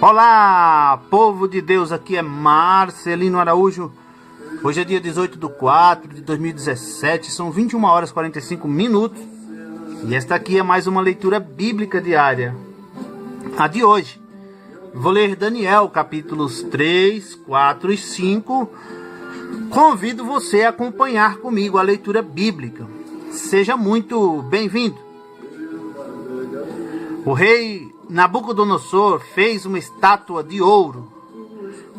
Olá, povo de Deus, aqui é Marcelino Araújo. Hoje é dia 18/4/2017, são 21 horas e 45 minutos. E esta aqui é mais uma leitura bíblica diária. A de hoje, vou ler Daniel, capítulos 3, 4 e 5. Convido você a acompanhar comigo a leitura bíblica. Seja muito bem-vindo. O rei Nabucodonosor fez uma estátua de ouro,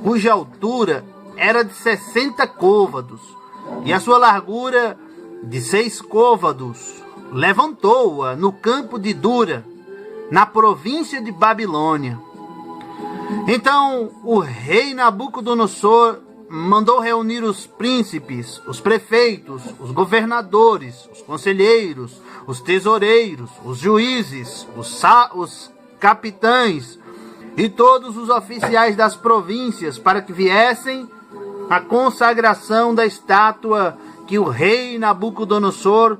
cuja altura era de 60 côvados e a sua largura de 6 côvados. Levantou-a no campo de Dura, na província de Babilônia. Então o rei Nabucodonosor mandou reunir os príncipes, os prefeitos, os governadores, os conselheiros, os tesoureiros, os juízes, os capitães e todos os oficiais das províncias para que viessem à consagração da estátua que o rei Nabucodonosor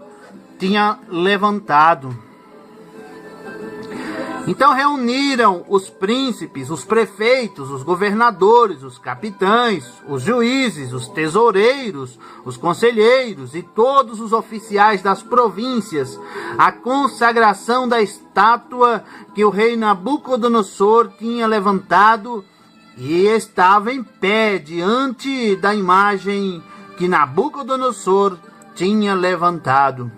tinha levantado. Então reuniram os príncipes, os prefeitos, os governadores, os capitães, os juízes, os tesoureiros, os conselheiros e todos os oficiais das províncias à consagração da estátua que o rei Nabucodonosor tinha levantado e estava em pé diante da imagem que Nabucodonosor tinha levantado.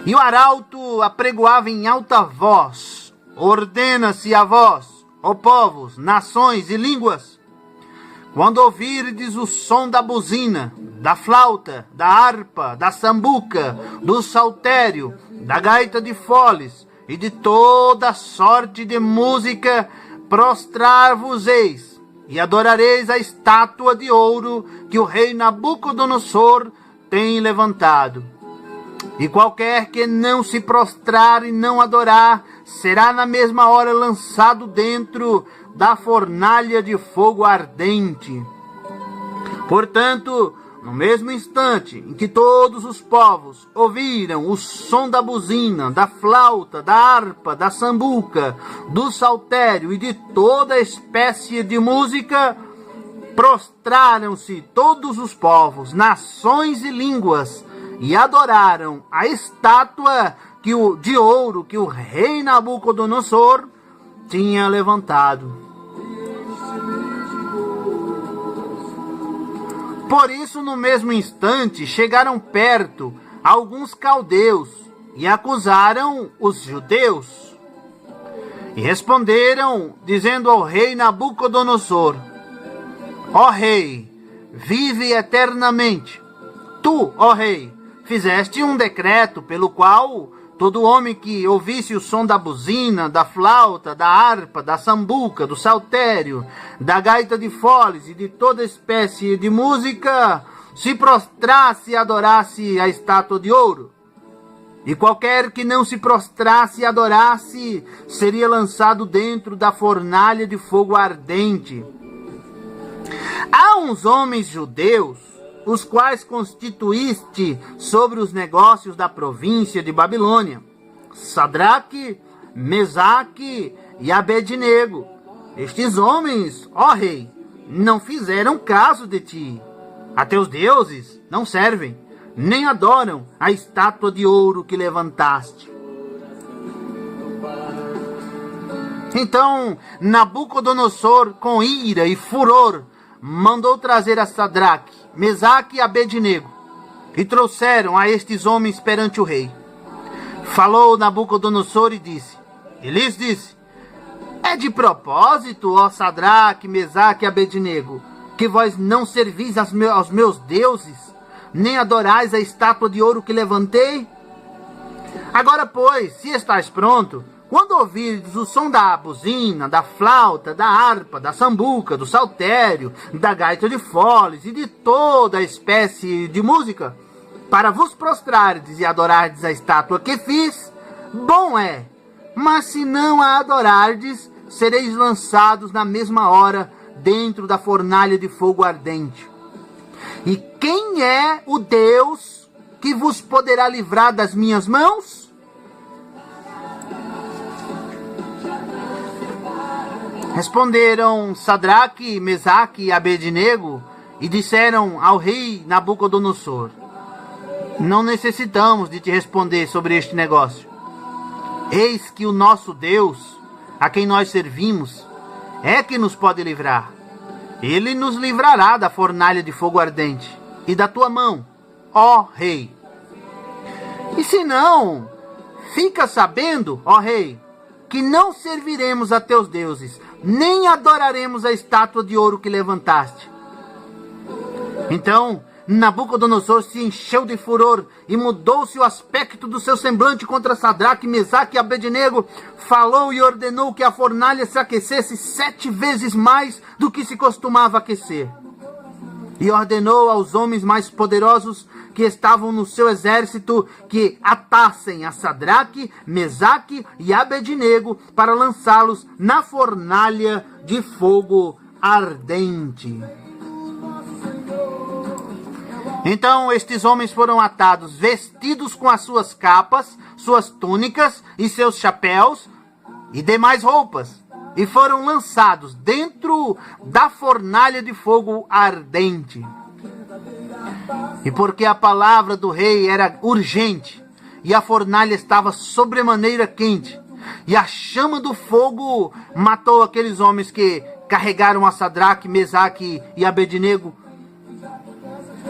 E o arauto apregoava em alta voz: ordena-se a vós, ó povos, nações e línguas, quando ouvirdes o som da buzina, da flauta, da harpa, da sambuca, do saltério, da gaita de foles e de toda sorte de música, prostrar-vos-eis e adorareis a estátua de ouro que o rei Nabucodonosor tem levantado. E qualquer que não se prostrar e não adorar, será na mesma hora lançado dentro da fornalha de fogo ardente. Portanto, no mesmo instante em que todos os povos ouviram o som da buzina, da flauta, da harpa, da sambuca, do saltério e de toda espécie de música, prostraram-se todos os povos, nações e línguas, e adoraram a estátua de ouro que o rei Nabucodonosor tinha levantado. Por isso, no mesmo instante, chegaram perto alguns caldeus e acusaram os judeus. E responderam, dizendo ao rei Nabucodonosor: ó rei, vive eternamente. Tu, ó rei, fizeste um decreto pelo qual todo homem que ouvisse o som da buzina, da flauta, da harpa, da sambuca, do saltério, da gaita de foles e de toda espécie de música, se prostrasse e adorasse a estátua de ouro. E qualquer que não se prostrasse e adorasse, seria lançado dentro da fornalha de fogo ardente. Há uns homens judeus, os quais constituíste sobre os negócios da província de Babilônia, Sadraque, Mesaque e Abednego. Estes homens, ó rei, não fizeram caso de ti. A teus deuses não servem, nem adoram a estátua de ouro que levantaste. Então Nabucodonosor, com ira e furor, mandou trazer a Sadraque, Mesaque e Abednego, e trouxeram a estes homens perante o rei. Falou Nabucodonosor e lhes disse: é de propósito, ó Sadraque, Mesaque e Abednego, que vós não servis aos meus deuses, nem adorais a estátua de ouro que levantei? Agora, pois, se estáis pronto, quando ouvirdes o som da buzina, da flauta, da harpa, da sambuca, do saltério, da gaita de foles e de toda espécie de música, para vos prostrardes e adorardes a estátua que fiz, bom é. Mas se não a adorardes, sereis lançados na mesma hora dentro da fornalha de fogo ardente. E quem é o Deus que vos poderá livrar das minhas mãos? Responderam Sadraque, Mesaque e Abednego e disseram ao rei Nabucodonosor: não necessitamos de te responder sobre este negócio. Eis que o nosso Deus, a quem nós servimos, é que nos pode livrar. Ele nos livrará da fornalha de fogo ardente e da tua mão, ó rei. E se não, fica sabendo, ó rei, que não serviremos a teus deuses, nem adoraremos a estátua de ouro que levantaste. Então Nabucodonosor se encheu de furor e mudou-se o aspecto do seu semblante contra Sadraque, Mesaque e Abednego. Falou e ordenou que a fornalha se aquecesse 7 vezes mais do que se costumava aquecer. E ordenou aos homens mais poderosos que estavam no seu exército que atassem a Sadraque, Mesaque e Abednego para lançá-los na fornalha de fogo ardente. Então estes homens foram atados, vestidos com as suas capas, suas túnicas e seus chapéus e demais roupas, e foram lançados dentro da fornalha de fogo ardente. E porque a palavra do rei era urgente, e a fornalha estava sobremaneira quente, e a chama do fogo matou aqueles homens que carregaram a Sadraque, Mesaque e Abednego.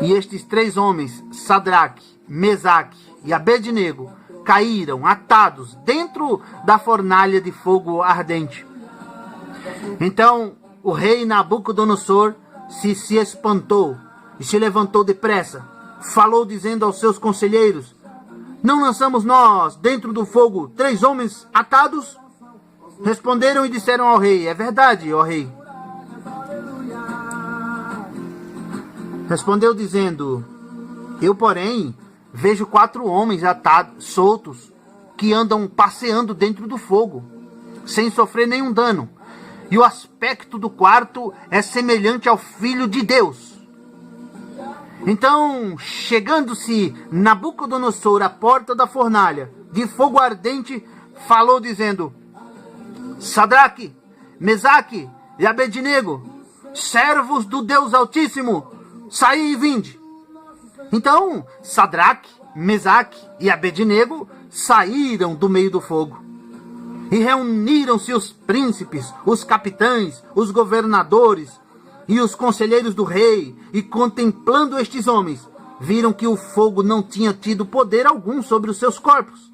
E estes 3 homens, Sadraque, Mesaque e Abednego, caíram atados dentro da fornalha de fogo ardente. Então o rei Nabucodonosor se espantou e se levantou depressa. Falou dizendo aos seus conselheiros: não lançamos nós dentro do fogo 3 homens atados? Responderam e disseram ao rei: é verdade, ó rei. Respondeu dizendo: eu, porém, vejo 4 homens atados, soltos, que andam passeando dentro do fogo, sem sofrer nenhum dano. E o aspecto do quarto é semelhante ao Filho de Deus. Então, chegando-se Nabucodonosor à porta da fornalha de fogo ardente, falou dizendo: Sadraque, Mesaque e Abednego, servos do Deus Altíssimo, saí e vinde. Então Sadraque, Mesaque e Abednego saíram do meio do fogo. E reuniram-se os príncipes, os capitães, os governadores e os conselheiros do rei, e contemplando estes homens, viram que o fogo não tinha tido poder algum sobre os seus corpos.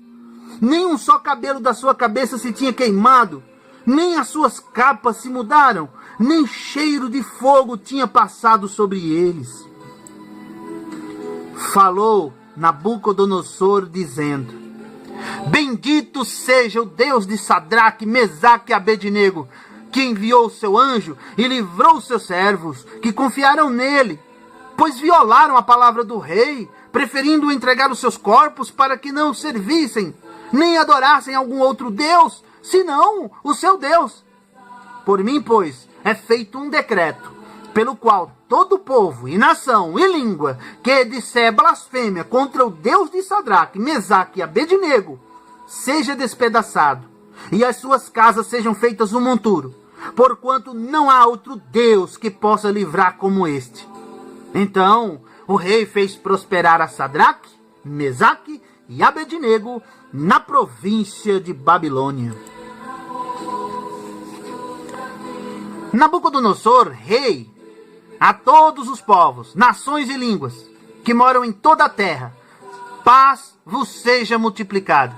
Nem um só cabelo da sua cabeça se tinha queimado, nem as suas capas se mudaram, nem cheiro de fogo tinha passado sobre eles. Falou Nabucodonosor dizendo: bendito seja o Deus de Sadraque, Mesaque e Abednego, que enviou o seu anjo e livrou os seus servos, que confiaram nele, pois violaram a palavra do rei, preferindo entregar os seus corpos para que não servissem, nem adorassem algum outro Deus, senão o seu Deus. Por mim, pois, é feito um decreto, pelo qual todo povo e nação e língua que disser blasfêmia contra o Deus de Sadraque, Mesaque e Abednego seja despedaçado, e as suas casas sejam feitas um monturo, porquanto não há outro Deus que possa livrar como este. Então o rei fez prosperar a Sadraque, Mesaque e Abednego na província de Babilônia. Nabucodonosor, rei, a todos os povos, nações e línguas que moram em toda a terra, paz vos seja multiplicada.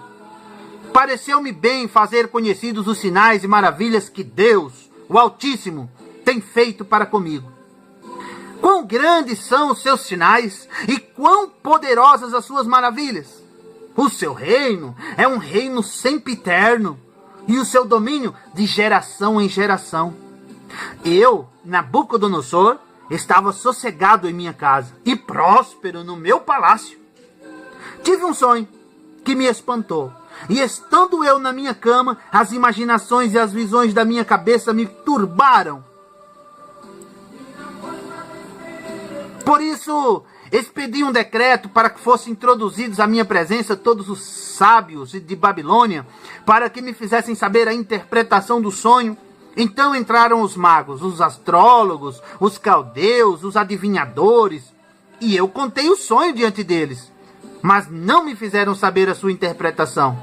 Pareceu-me bem fazer conhecidos os sinais e maravilhas que Deus, o Altíssimo, tem feito para comigo. Quão grandes são os seus sinais e quão poderosas as suas maravilhas. O seu reino é um reino sempiterno, e o seu domínio de geração em geração. Eu, Nabucodonosor, estava sossegado em minha casa e próspero no meu palácio. Tive um sonho que me espantou, e estando eu na minha cama, as imaginações e as visões da minha cabeça me turbaram. Por isso, expedi um decreto para que fossem introduzidos à minha presença todos os sábios de Babilônia, para que me fizessem saber a interpretação do sonho Então entraram os magos, os astrólogos, os caldeus, os adivinhadores, e eu contei o sonho diante deles, mas não me fizeram saber a sua interpretação.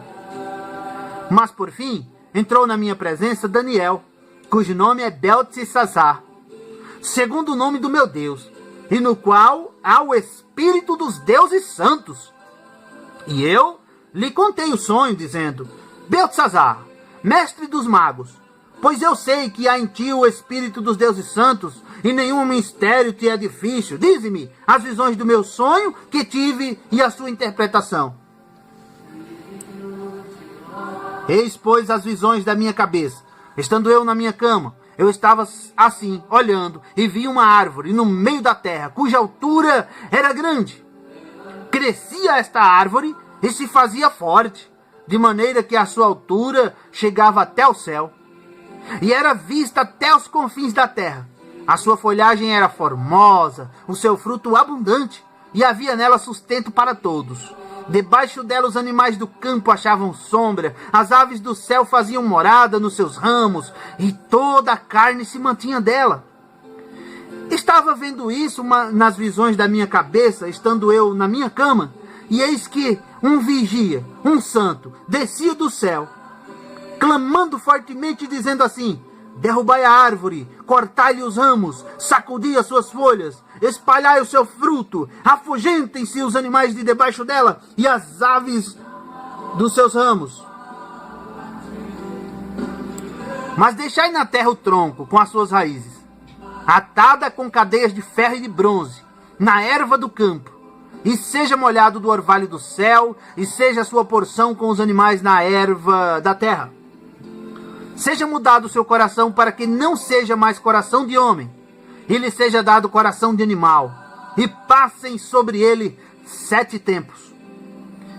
Mas por fim, entrou na minha presença Daniel, cujo nome é Beltesazar, segundo o nome do meu Deus, e no qual há o Espírito dos deuses santos. E eu lhe contei o sonho, dizendo: Beltesazar, mestre dos magos, pois eu sei que há em ti o Espírito dos deuses santos, e nenhum mistério te é difícil. Dize-me as visões do meu sonho que tive e a sua interpretação. Eis, pois, as visões da minha cabeça. Estando eu na minha cama, eu estava assim, olhando, e vi uma árvore no meio da terra, cuja altura era grande. Crescia esta árvore e se fazia forte, de maneira que a sua altura chegava até o céu, e era vista até os confins da terra. A sua folhagem era formosa, o seu fruto abundante, e havia nela sustento para todos. Debaixo dela os animais do campo achavam sombra, as aves do céu faziam morada nos seus ramos, e toda a carne se mantinha dela. Estava vendo isso nas visões da minha cabeça, estando eu na minha cama, e eis que um vigia, um santo, descia do céu, clamando fortemente, dizendo assim: derrubai a árvore, cortai-lhe os ramos, sacudi as suas folhas, espalhai o seu fruto, afugentem-se os animais de debaixo dela e as aves dos seus ramos. Mas deixai na terra o tronco com as suas raízes, atada com cadeias de ferro e de bronze, na erva do campo, e seja molhado do orvalho do céu, e seja a sua porção com os animais na erva da terra. Seja mudado o seu coração para que não seja mais coração de homem, e lhe seja dado coração de animal, e passem sobre ele 7 tempos.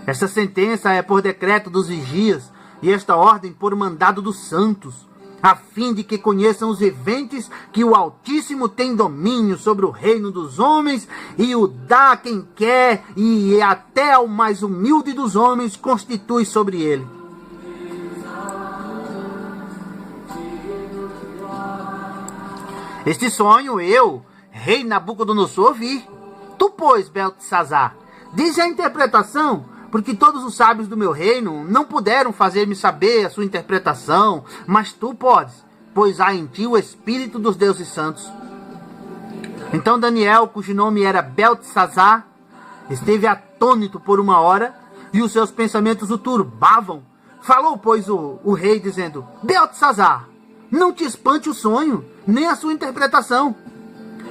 Esta sentença é por decreto dos vigias, e esta ordem por mandado dos santos, a fim de que conheçam os viventes que o Altíssimo tem domínio sobre o reino dos homens, e o dá a quem quer, e até ao mais humilde dos homens constitui sobre ele. Este sonho eu, rei Nabucodonosor, vi. Tu, pois, Beltesazar, dize a interpretação, porque todos os sábios do meu reino não puderam fazer-me saber a sua interpretação, mas tu podes, pois há em ti o Espírito dos deuses santos. Então Daniel, cujo nome era Beltesazar, esteve atônito por uma hora, e os seus pensamentos o turbavam. Falou, pois, o rei, dizendo: Beltesazar, não te espante o sonho, nem a sua interpretação.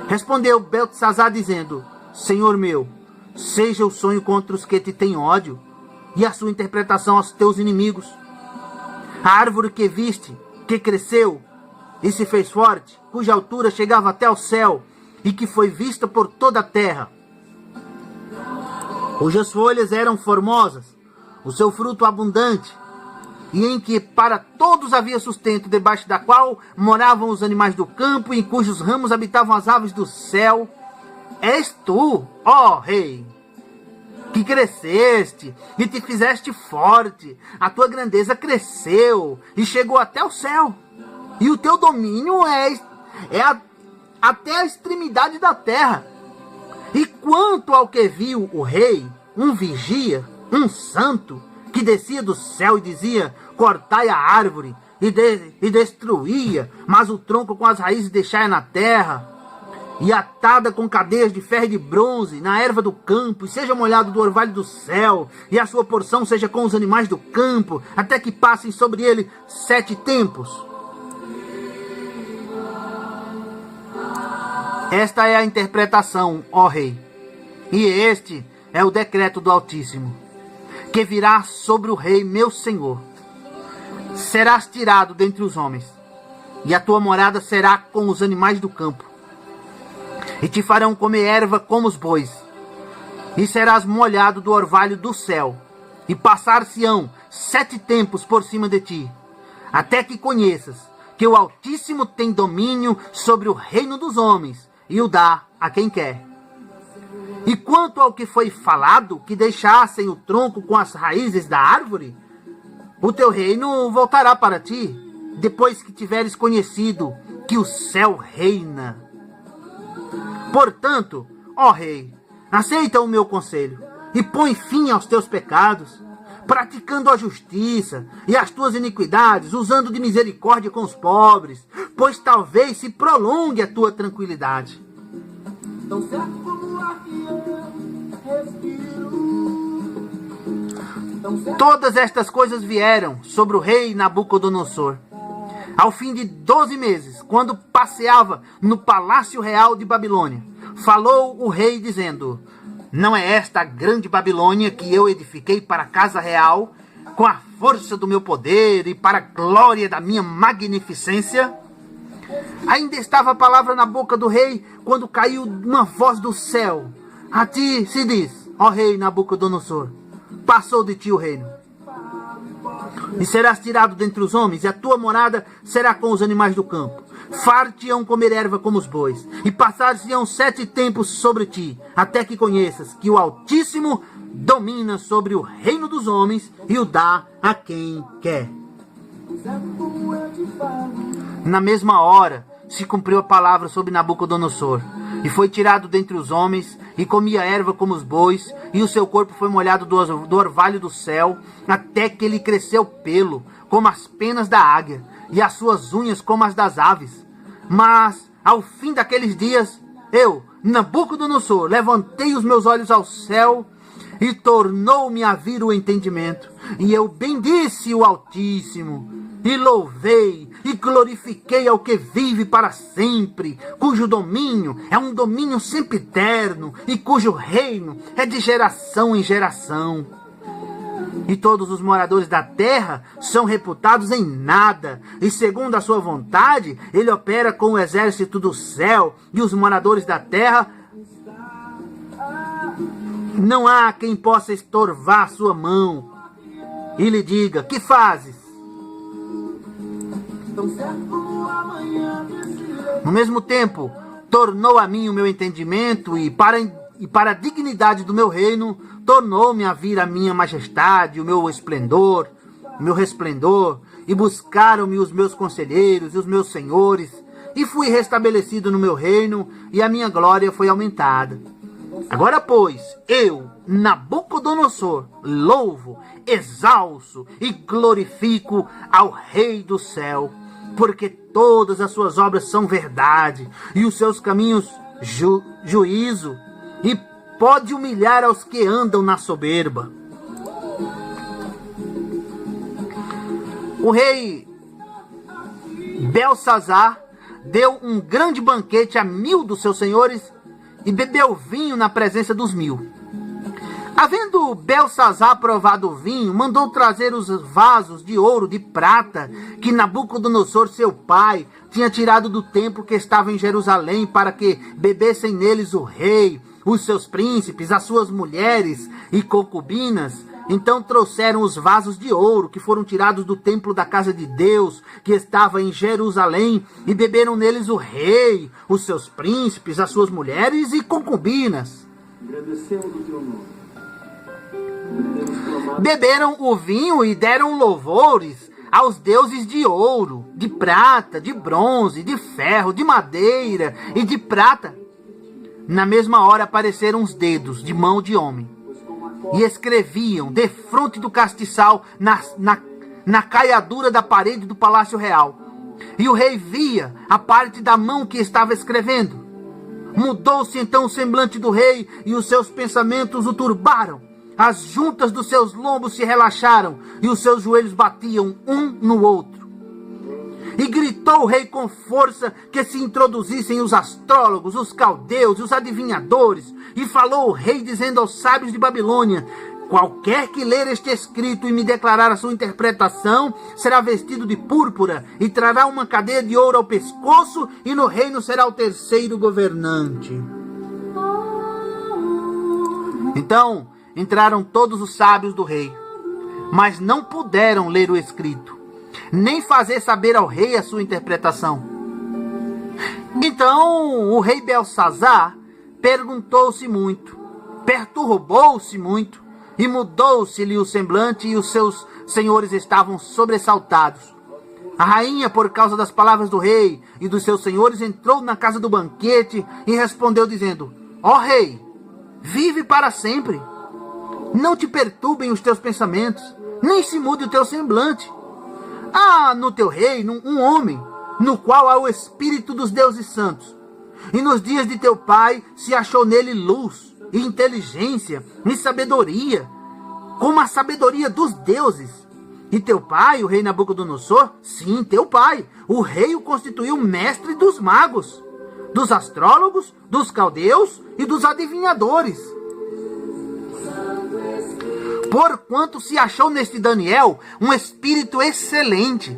Respondeu Beltesazar, dizendo: Senhor meu, seja o sonho contra os que te têm ódio, e a sua interpretação aos teus inimigos. A árvore que viste, que cresceu e se fez forte, cuja altura chegava até o céu, e que foi vista por toda a terra, cujas folhas eram formosas, o seu fruto abundante, e em que para todos havia sustento, debaixo da qual moravam os animais do campo, e em cujos ramos habitavam as aves do céu. És tu, ó rei, que cresceste e te fizeste forte, a tua grandeza cresceu e chegou até o céu, e o teu domínio até a extremidade da terra. E quanto ao que viu o rei, um vigia, um santo, que descia do céu e dizia: cortai a árvore, e destruía, mas o tronco com as raízes deixai na terra, e atada com cadeias de ferro e de bronze, na erva do campo, e seja molhado do orvalho do céu, e a sua porção seja com os animais do campo, até que passem sobre ele 7 tempos. Esta é a interpretação, ó rei, e este é o decreto do Altíssimo, que virá sobre o rei meu senhor. Serás tirado dentre os homens, e a tua morada será com os animais do campo, e te farão comer erva como os bois, e serás molhado do orvalho do céu, e passar-se-ão 7 tempos por cima de ti, até que conheças que o Altíssimo tem domínio sobre o reino dos homens, e o dá a quem quer. E quanto ao que foi falado, que deixassem o tronco com as raízes da árvore, o teu reino voltará para ti, depois que tiveres conhecido que o céu reina. Portanto, ó rei, aceita o meu conselho e põe fim aos teus pecados, praticando a justiça e as tuas iniquidades, usando de misericórdia com os pobres, pois talvez se prolongue a tua tranquilidade. Tão certo como o ar que eu respiro. Todas estas coisas vieram sobre o rei Nabucodonosor. Ao fim de 12 meses, quando passeava no palácio real de Babilônia, falou o rei dizendo: não é esta a grande Babilônia que eu edifiquei para a casa real, com a força do meu poder e para a glória da minha magnificência? Ainda estava a palavra na boca do rei, quando caiu uma voz do céu: a ti se diz, ó rei Nabucodonosor, passou de ti o reino, e serás tirado dentre os homens, e a tua morada será com os animais do campo. Far-te-ão comer erva como os bois, e passar-se-ão 7 tempos sobre ti, até que conheças que o Altíssimo domina sobre o reino dos homens e o dá a quem quer. Na mesma hora se cumpriu a palavra sobre Nabucodonosor, e foi tirado dentre os homens, e comia erva como os bois, e o seu corpo foi molhado do orvalho do céu, até que ele cresceu pelo, como as penas da águia, e as suas unhas como as das aves. Mas, ao fim daqueles dias, eu, Nabucodonosor, levantei os meus olhos ao céu, e tornou-me a vir o entendimento, e eu bendisse o Altíssimo, e louvei e glorifiquei ao que vive para sempre, cujo domínio é um domínio sempre eterno, e cujo reino é de geração em geração. E todos os moradores da terra são reputados em nada, e segundo a sua vontade, ele opera com o exército do céu, e os moradores da terra, não há quem possa estorvar sua mão e lhe diga: que fazes? No mesmo tempo, tornou a mim o meu entendimento, e para a dignidade do meu reino, tornou-me a vir a minha majestade, o meu esplendor, o meu resplendor, e buscaram-me os meus conselheiros e os meus senhores, e fui restabelecido no meu reino, e a minha glória foi aumentada. Agora, pois, eu, Nabucodonosor, louvo, exalço e glorifico ao Rei do céu, porque todas as suas obras são verdade, e os seus caminhos juízo, e pode humilhar aos que andam na soberba. O rei Belsazar deu um grande banquete a 1000 dos seus senhores, e bebeu vinho na presença dos 1000. Havendo Belsazar provado o vinho, mandou trazer os vasos de ouro, de prata, que Nabucodonosor, seu pai, tinha tirado do templo que estava em Jerusalém, para que bebessem neles o rei, os seus príncipes, as suas mulheres e concubinas. Então trouxeram os vasos de ouro, que foram tirados do templo da casa de Deus, que estava em Jerusalém, e beberam neles o rei, os seus príncipes, as suas mulheres e concubinas. Beberam o vinho e deram louvores aos deuses de ouro, de prata, de bronze, de ferro, de madeira e de prata. Na mesma hora apareceram os dedos de mão de homem, e escreviam defronte do castiçal na caiadura da parede do palácio real. E o rei via a parte da mão que estava escrevendo. Mudou-se então o semblante do rei, e os seus pensamentos o turbaram. As juntas dos seus lombos se relaxaram, e os seus joelhos batiam um no outro. E gritou o rei com força que se introduzissem os astrólogos, os caldeus e os adivinhadores. E falou o rei dizendo aos sábios de Babilônia: qualquer que ler este escrito e me declarar a sua interpretação, será vestido de púrpura e trará uma cadeia de ouro ao pescoço, e no reino será o terceiro governante. Então entraram todos os sábios do rei, mas não puderam ler o escrito, nem fazer saber ao rei a sua interpretação. Então o rei Belsazar perguntou-se muito, perturbou-se muito, e mudou-se-lhe o semblante, e os seus senhores estavam sobressaltados. A rainha, por causa das palavras do rei e dos seus senhores, entrou na casa do banquete e respondeu dizendo: ó rei, vive para sempre. Não te perturbem os teus pensamentos, nem se mude o teu semblante. Há no teu reino um homem, no qual há o Espírito dos deuses santos. E nos dias de teu pai se achou nele luz, e inteligência, e sabedoria, como a sabedoria dos deuses. E teu pai, o rei Nabucodonosor, sim, teu pai, o rei o constituiu mestre dos magos, dos astrólogos, dos caldeus e dos adivinhadores. Porquanto se achou neste Daniel um espírito excelente,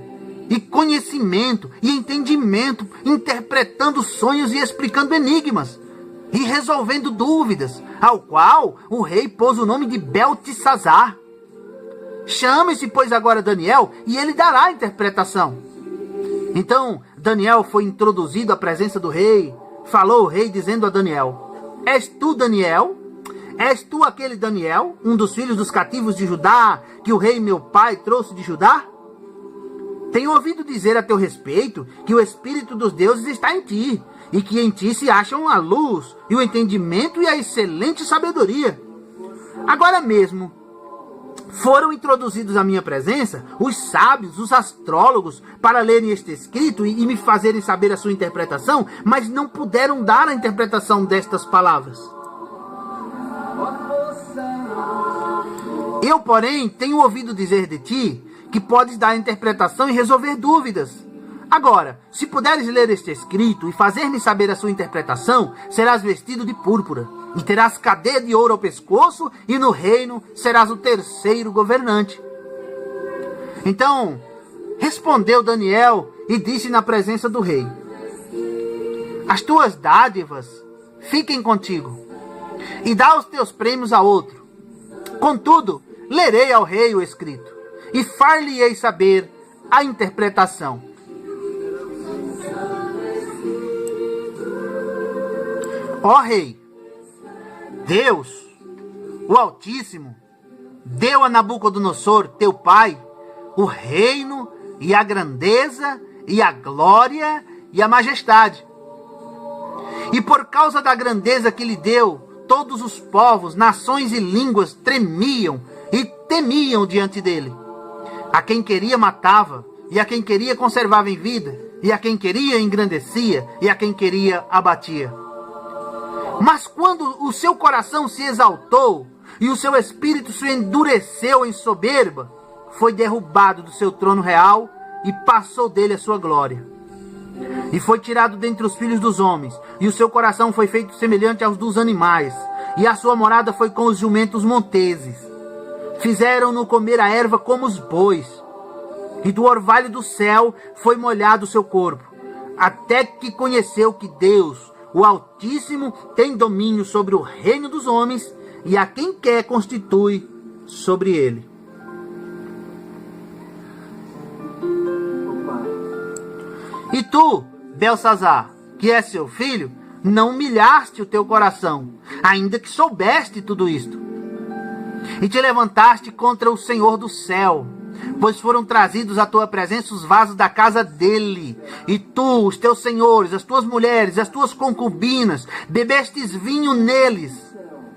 e conhecimento e entendimento, interpretando sonhos e explicando enigmas, e resolvendo dúvidas, ao qual o rei pôs o nome de Beltesazar. Chame-se, pois, agora Daniel, e ele dará a interpretação. Então Daniel foi introduzido à presença do rei. Falou o rei dizendo a Daniel: és tu, Daniel? És tu aquele Daniel, um dos filhos dos cativos de Judá, que o rei meu pai trouxe de Judá? Tenho ouvido dizer a teu respeito que o Espírito dos deuses está em ti, e que em ti se acham a luz, e o entendimento e a excelente sabedoria. Agora mesmo foram introduzidos à minha presença os sábios, os astrólogos, para lerem este escrito e me fazerem saber a sua interpretação, mas não puderam dar a interpretação destas palavras. Eu, porém, tenho ouvido dizer de ti que podes dar a interpretação e resolver dúvidas. Agora, se puderes ler este escrito e fazer-me saber a sua interpretação, serás vestido de púrpura, e terás cadeia de ouro ao pescoço, e no reino serás o terceiro governante. Então respondeu Daniel e disse na presença do rei: as tuas dádivas fiquem contigo, e dá os teus prêmios a outro. Contudo, lerei ao rei o escrito, e far-lhe-ei saber a interpretação. Ó rei, Deus, o Altíssimo, deu a Nabucodonosor, teu pai, o reino e a grandeza e a glória e a majestade. E por causa da grandeza que lhe deu, todos os povos, nações e línguas tremiam e temiam diante dele. A quem queria matava, e a quem queria conservava em vida, e a quem queria engrandecia, e a quem queria abatia. Mas quando o seu coração se exaltou e o seu espírito se endureceu em soberba, foi derrubado do seu trono real e passou dele a sua glória. E foi tirado dentre os filhos dos homens, e o seu coração foi feito semelhante aos dos animais, e a sua morada foi com os jumentos monteses. Fizeram-no comer a erva como os bois, e do orvalho do céu foi molhado o seu corpo, até que conheceu que Deus, o Altíssimo, tem domínio sobre o reino dos homens, e a quem quer constitui sobre ele. E tu, Beltesazar, que és seu filho, não humilhaste o teu coração, ainda que soubeste tudo isto. E te levantaste contra o Senhor do céu, pois foram trazidos à tua presença os vasos da casa dele. E tu, os teus senhores, as tuas mulheres, as tuas concubinas, bebestes vinho neles.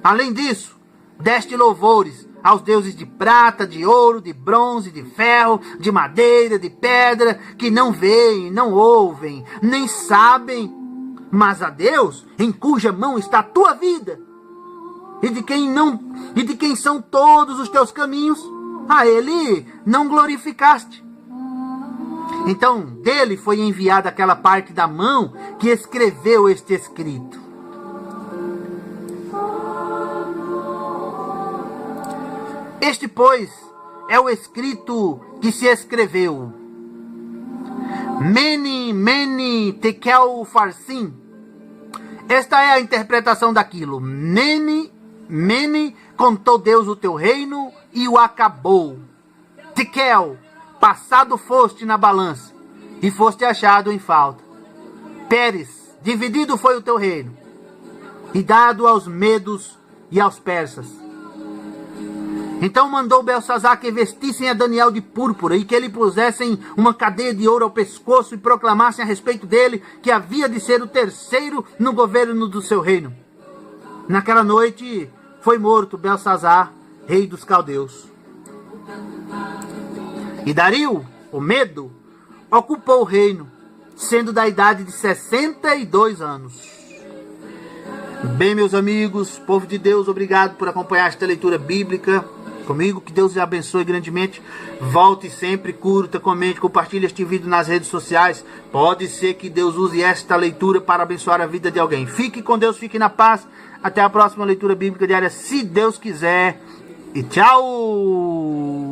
Além disso, deste louvores aos deuses de prata, de ouro, de bronze, de ferro, de madeira, de pedra, que não veem, não ouvem, nem sabem, mas a Deus, em cuja mão está a tua vida, e de quem são todos os teus caminhos, a ele não glorificaste. Então dele foi enviada aquela parte da mão que escreveu este escrito. Este, pois, é o escrito que se escreveu. Mene, mene, tekel, upharsin. Esta é a interpretação daquilo. Mene, mene, contou Deus o teu reino e o acabou. Tekel, passado foste na balança e foste achado em falta. Pérez, dividido foi o teu reino e dado aos medos e aos persas. Então mandou Belsazar que vestissem a Daniel de púrpura e que lhe pusessem uma cadeia de ouro ao pescoço e proclamassem a respeito dele que havia de ser o terceiro no governo do seu reino. Naquela noite foi morto Belsazar, rei dos caldeus. E Dario, o Medo, ocupou o reino, sendo da idade de 62 anos. Bem, meus amigos, povo de Deus, obrigado por acompanhar esta leitura bíblica comigo. Que Deus lhe abençoe grandemente. Volte sempre, curta, comente, compartilhe este vídeo nas redes sociais. Pode ser que Deus use esta leitura para abençoar a vida de alguém. Fique com Deus, fique na paz. Até a próxima leitura bíblica diária, se Deus quiser. E tchau!